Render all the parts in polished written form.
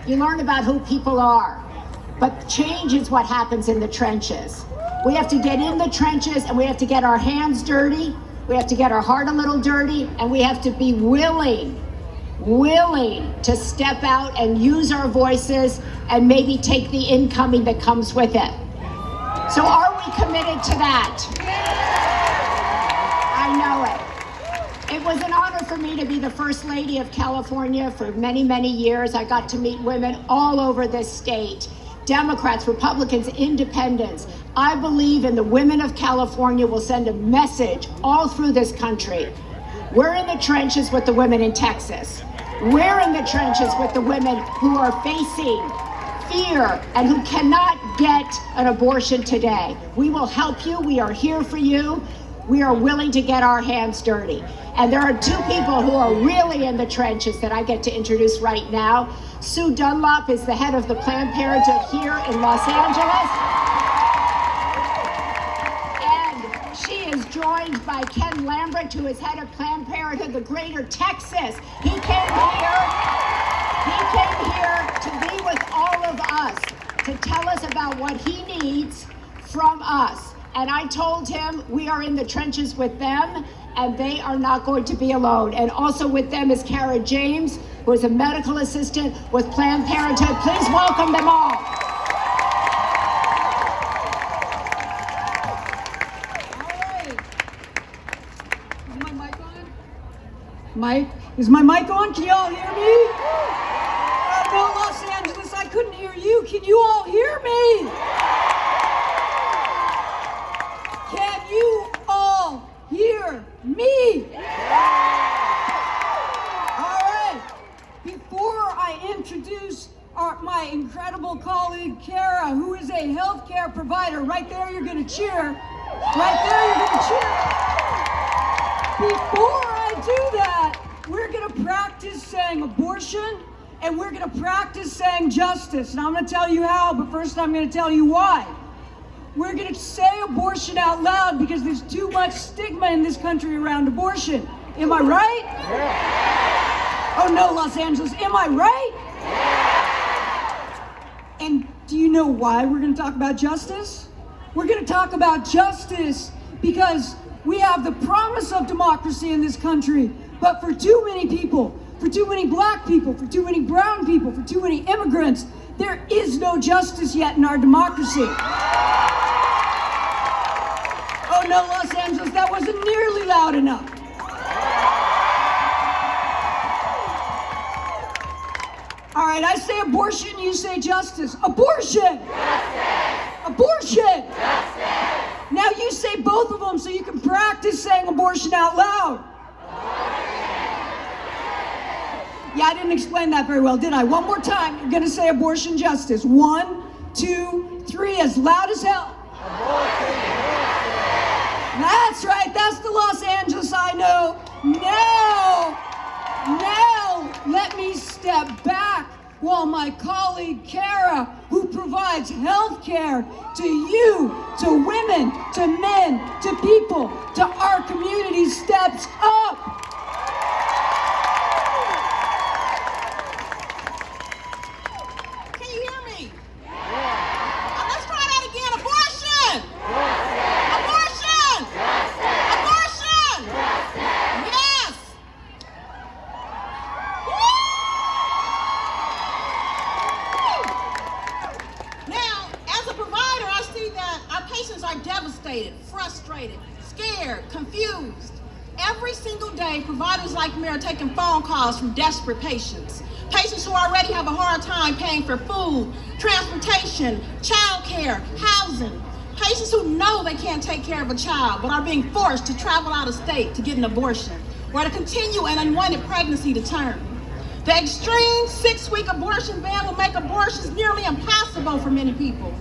You learn about who people are. But change is what happens in the trenches. We have to get in the trenches, and we have to get our hands dirty. We have to get our heart a little dirty, and we have to be willing to step out and use our voices and maybe take the incoming that comes with it. So are we committed to that? I know it. It was an honor for me to be the First Lady of California for many, many years. I got to meet women all over this state. Democrats, Republicans, independents. I believe in the women of California will send a message all through this country. We're in the trenches with the women in Texas. We're in the trenches with the women who are facing fear and who cannot get an abortion today. We will help you. We are here for you. We are willing to get our hands dirty. And there are two people who are really in the trenches that I get to introduce right now. Sue Dunlop is the head of the Planned Parenthood here in Los Angeles. And she is joined by Ken Lambert, who is head of Planned Parenthood, the Greater Texas. He came here to be with all of us, to tell us about what he needs from us. And I told him we are in the trenches with them, and they are not going to be alone. And also with them is Kara James, who is a medical assistant with Planned Parenthood. Please welcome them all. Is my mic on? Can you all hear me? No, Los Angeles, I couldn't hear you. Can you all hear me? Can you all hear me? All right. Before I introduce my incredible colleague, Kara, who is a healthcare provider, right there you're going to cheer. Right there you're going to cheer. Before I do that, we're going to practice saying abortion, and we're going to practice saying justice. And I'm going to tell you how, but first I'm going to tell you why. We're going to say abortion out loud because there's too much stigma in this country around abortion. Am I right? Yeah. Oh no, Los Angeles, am I right? Yeah. And do you know why we're going to talk about justice? We're going to talk about justice because we have the promise of democracy in this country, but for too many people, for too many black people, for too many brown people, for too many immigrants, there is no justice yet in our democracy. Oh no, Los Angeles, that wasn't nearly loud enough. All right, I say abortion, you say justice. Abortion! Justice! Abortion! Justice! Now you say both of them so you can practice saying abortion out loud. Yeah, I didn't explain that very well, did I? One more time, you're gonna say abortion justice. 1, 2, 3, as loud as hell. Abortion justice! That's right, that's the Los Angeles I know. Now, let me step back while my colleague Kara, who provides health care to you, to women, to men, to people, to our community, steps up. Frustrated, scared, confused. Every single day, providers like me are taking phone calls from desperate patients. Patients who already have a hard time paying for food, transportation, childcare, housing. Patients who know they can't take care of a child but are being forced to travel out of state to get an abortion or to continue an unwanted pregnancy to term. The extreme 6-week abortion ban will make abortions nearly impossible for many people.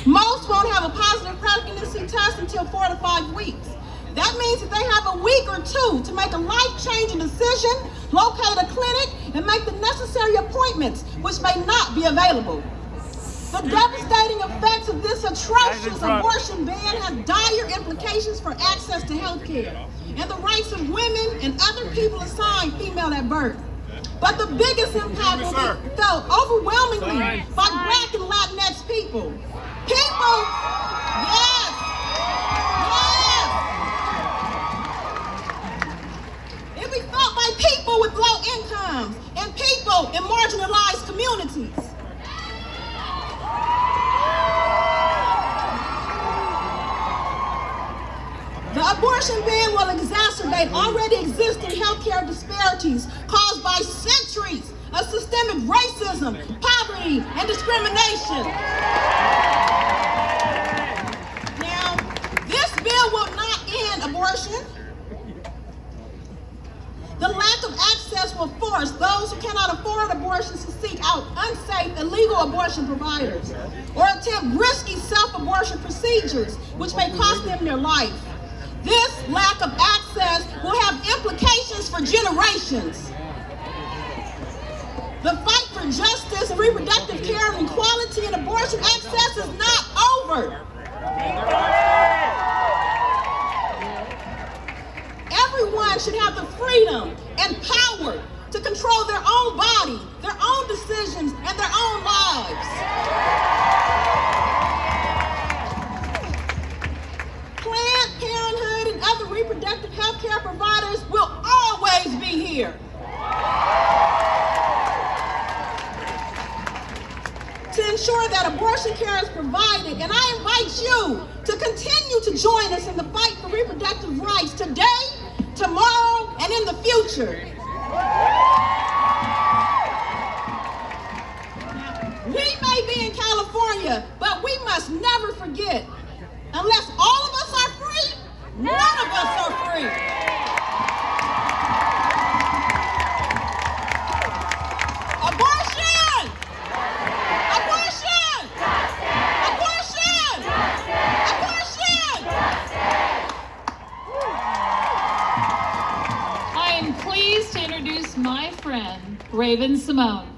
Most won't have a positive pregnancy test until 4 to 5 weeks. That means that they have a week or two to make a life-changing decision, locate a clinic, and make the necessary appointments, which may not be available. The devastating effects of this atrocious abortion ban have dire implications for access to health care and the rights of women and other people assigned female at birth. But the biggest impact will be felt overwhelmingly Abortion ban will exacerbate already existing healthcare disparities caused by centuries of systemic racism, poverty, and discrimination. Now, this bill will not end abortion. The lack of access will force those who cannot afford abortions to seek out unsafe, illegal abortion providers or attempt risky self-abortion procedures, which may cost them their life. This lack of access will have implications for generations. The fight for justice and reproductive care and equality and abortion access is not over. Everyone should have the freedom and power to control their own body, their own decisions, and their own lives. Planned Parenthood and other reproductive health care providers will always be here. To ensure that abortion care is provided, and I invite you to continue to join us in the fight for reproductive rights today, tomorrow, and in the future. We may be in California, but we must never forget, unless all of us are free, none of us are free. Abortion! Abortion! Abortion! Abortion! I am pleased to introduce my friend, Raven Simone.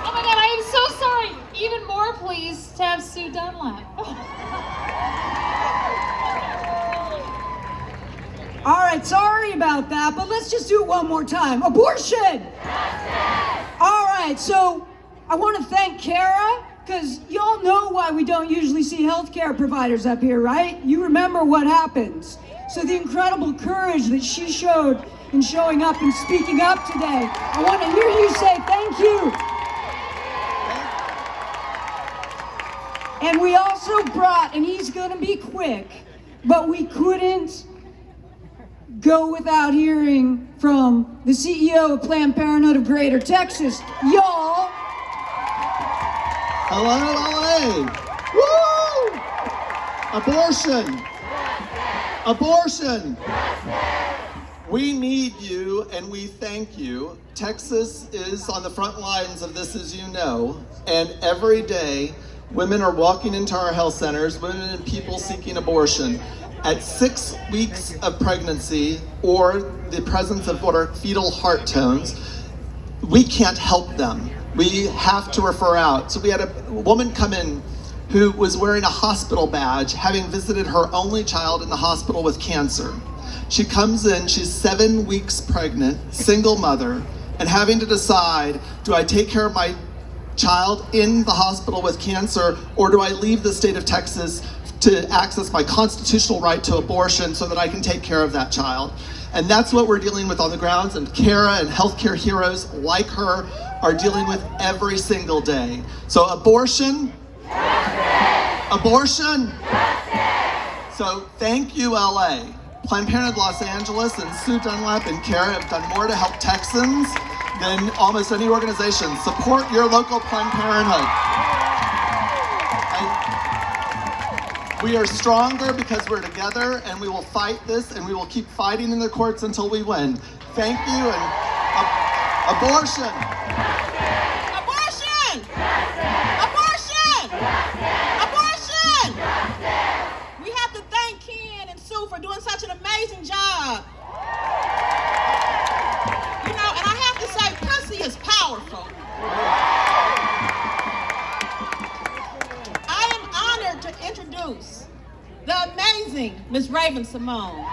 Oh my God, I am so sorry. Even more pleased to have Sue Dunlap. All right, sorry about that, but let's just do it one more time. Abortion! All right, so I want to thank Kara, because y'all know why we don't usually see healthcare providers up here, right? You remember what happens. So the incredible courage that she showed in showing up and speaking up today, I want to hear you say thank you. And we also brought, and he's going to be quick, but we couldn't go without hearing from the CEO of Planned Parenthood of Greater Texas. Y'all. Hello, LA. Woo! Abortion. Abortion. We need you and we thank you. Texas is on the front lines of this, as you know, and every day women are walking into our health centers, women and people seeking abortion. At 6 weeks of pregnancy or the presence of what are fetal heart tones, we can't help them. We have to refer out. So we had a woman come in who was wearing a hospital badge, having visited her only child in the hospital with cancer. She comes in, she's 7 weeks pregnant, single mother, and having to decide, do I take care of my child in the hospital with cancer, or do I leave the state of Texas to access my constitutional right to abortion so that I can take care of that child? And that's what we're dealing with on the grounds, and Kara and healthcare heroes like her are dealing with every single day. So abortion, abortion. So thank you, LA. Planned Parenthood Los Angeles and Sue Dunlap and Kara have done more to help Texans than almost any organization. Support your local Planned Parenthood. We are stronger because we're together, and we will fight this, and we will keep fighting in the courts until we win. Thank you, and abortion. Abortion! Abortion! Abortion! We have to thank Ken and Sue for doing such an amazing job. You know, and I have to say, pussy is powerful. I am honored to introduce the amazing Ms. Raven Simone.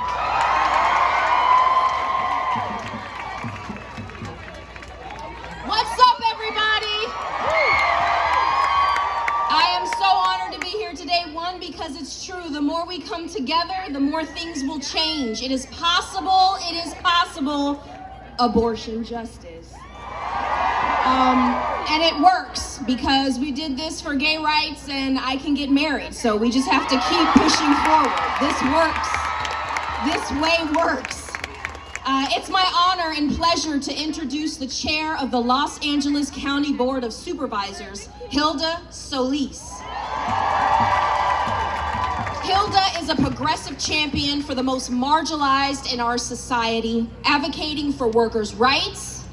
What's up, everybody? I am so honored to be here today. One, because it's true. The more we come together, the more things will change. It is possible. Abortion justice. And it works because we did this for gay rights and I can get married. So we just have to keep pushing forward. This works. This way works. It's my honor and pleasure to introduce the chair of the Los Angeles County Board of Supervisors, Hilda Solis. Hilda is a progressive champion for the most marginalized in our society, advocating for workers' rights,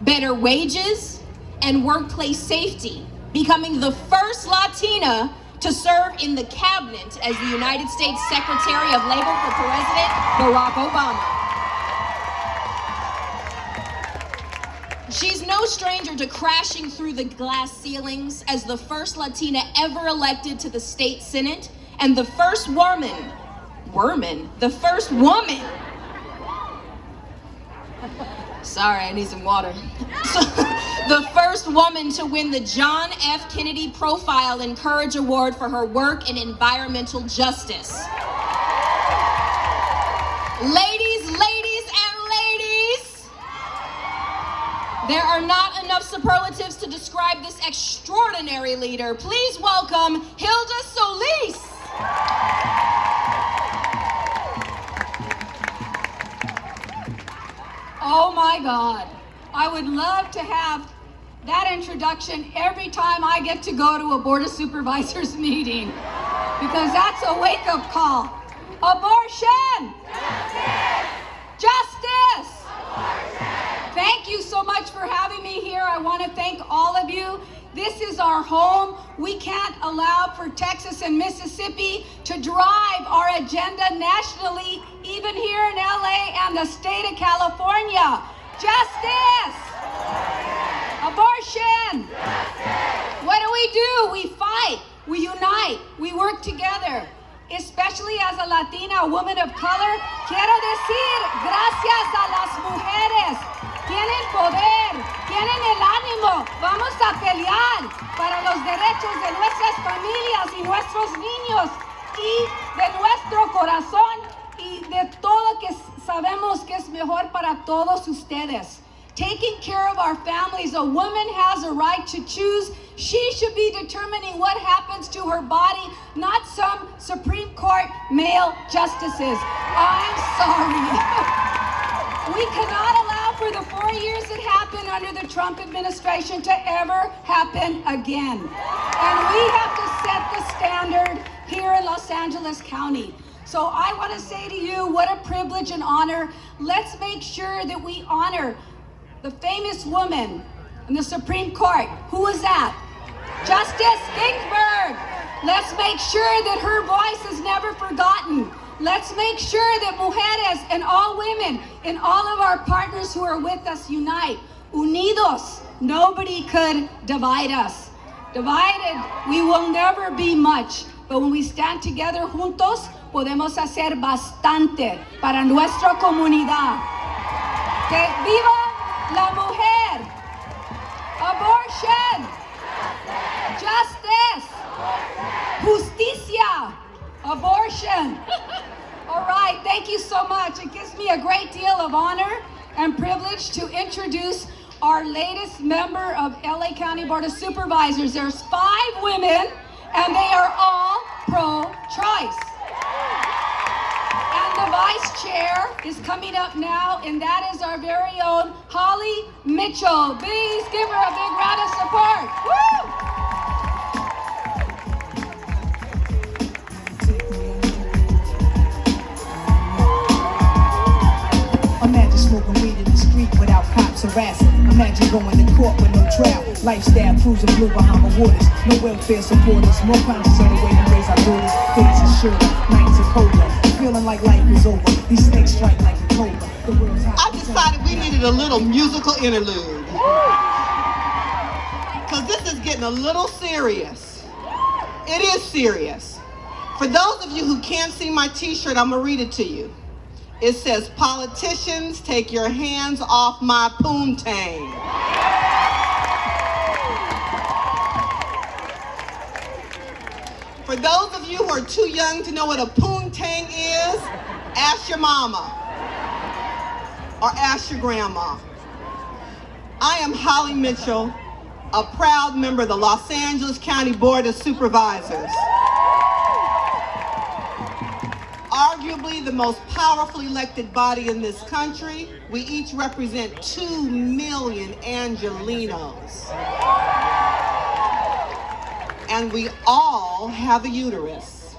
better wages, and workplace safety, becoming the first Latina to serve in the cabinet as the United States Secretary of Labor for President Barack Obama. She's no stranger to crashing through the glass ceilings as the first Latina ever elected to the state Senate and the first sorry, I need some water. The first woman to win the John F. Kennedy Profile and Courage Award for her work in environmental justice. Ladies, there are not enough superlatives to describe this extraordinary leader. Please welcome Hilda Solis. Oh my God. I would love to have that introduction every time I get to go to a Board of Supervisors meeting, because that's a wake-up call. Abortion! Justice! Thank you so much for having me here. I want to thank all of you. This is our home. We can't allow for Texas and Mississippi to drive our agenda nationally, even here in LA and the state of California. Justice! Abortion! What do? We fight, we unite, we work together. Especially as a Latina, a woman of color, quiero decir gracias a las mujeres. Tienen poder, tienen el ánimo. Vamos a pelear para los derechos de nuestras familias y nuestros niños y de nuestro corazón y de todo que sabemos que es mejor para todos ustedes. Taking care of our families, a woman has a right to choose. She should be determining what happens to her body, not some Supreme Court male justices. I'm sorry. We cannot allow for the 4 years that happened under the Trump administration to ever happen again. And we have to set the standard here in Los Angeles County. So I want to say to you, what a privilege and honor. Let's make sure that we honor the famous woman in the Supreme Court. Who was that? Justice Ginsburg. Let's make sure that her voice is never forgotten. Let's make sure that mujeres and all women and all of our partners who are with us unite. Unidos, nobody could divide us. Divided, we will never be much. But when we stand together juntos, podemos hacer bastante para nuestra comunidad. Que viva la mujer! Abortion! Justice! Justicia! Abortion! All right, thank you so much. It gives me a great deal of honor and privilege to introduce our latest member of LA County Board of Supervisors. There's 5 women, and they are all pro-choice. And the vice chair is coming up now, and that is our very own Holly Mitchell. Please give her a big round of support. Woo! Imagine smoking weed in the street without cops harassing. Imagine going to court with no trial. Lifestyle cruising blue Bahama waters. No welfare supporters. More conscious of the way we raise our daughters. Days are shorter, nights are colder. Feeling like life is over. These snakes strike like a cobra. The world's hot. I decided we needed a little musical interlude. Because this is getting a little serious. It is serious. For those of you who can't see my t-shirt, I'm going to read it to you. It says, politicians, take your hands off my poontang. For those of you who are too young to know what a poontang is, ask your mama or ask your grandma. I am Holly Mitchell, a proud member of the Los Angeles County Board of Supervisors. Arguably the most powerfully elected body in this country, we each represent 2 million Angelenos. And we all have a uterus.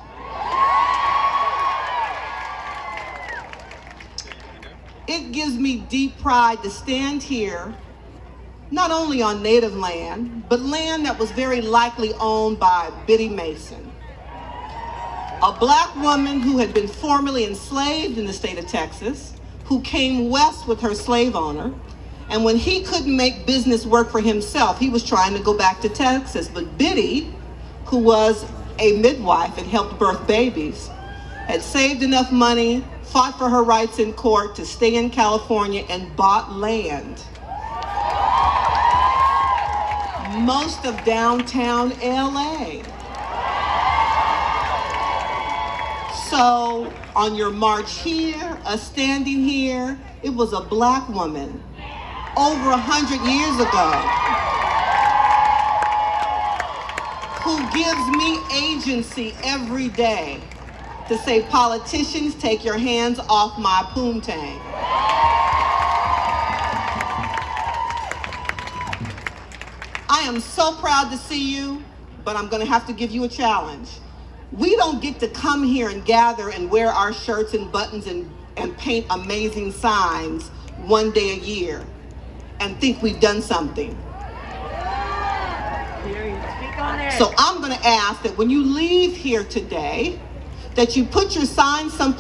It gives me deep pride to stand here, not only on Native land, but land that was very likely owned by Biddy Mason, a Black woman who had been formerly enslaved in the state of Texas, who came west with her slave owner, and when he couldn't make business work for himself, he was trying to go back to Texas. But Biddy, who was a midwife and helped birth babies, had saved enough money, fought for her rights in court to stay in California, and bought land. Most of downtown LA. So on your march here, us standing here, it was a Black woman over 100 years ago who gives me agency every day to say, politicians, take your hands off my poontang. I am so proud to see you, but I'm gonna have to give you a challenge. We don't get to come here and gather and wear our shirts and buttons and paint amazing signs one day a year and think we've done something. So I'm gonna ask that when you leave here today, that you put your sign someplace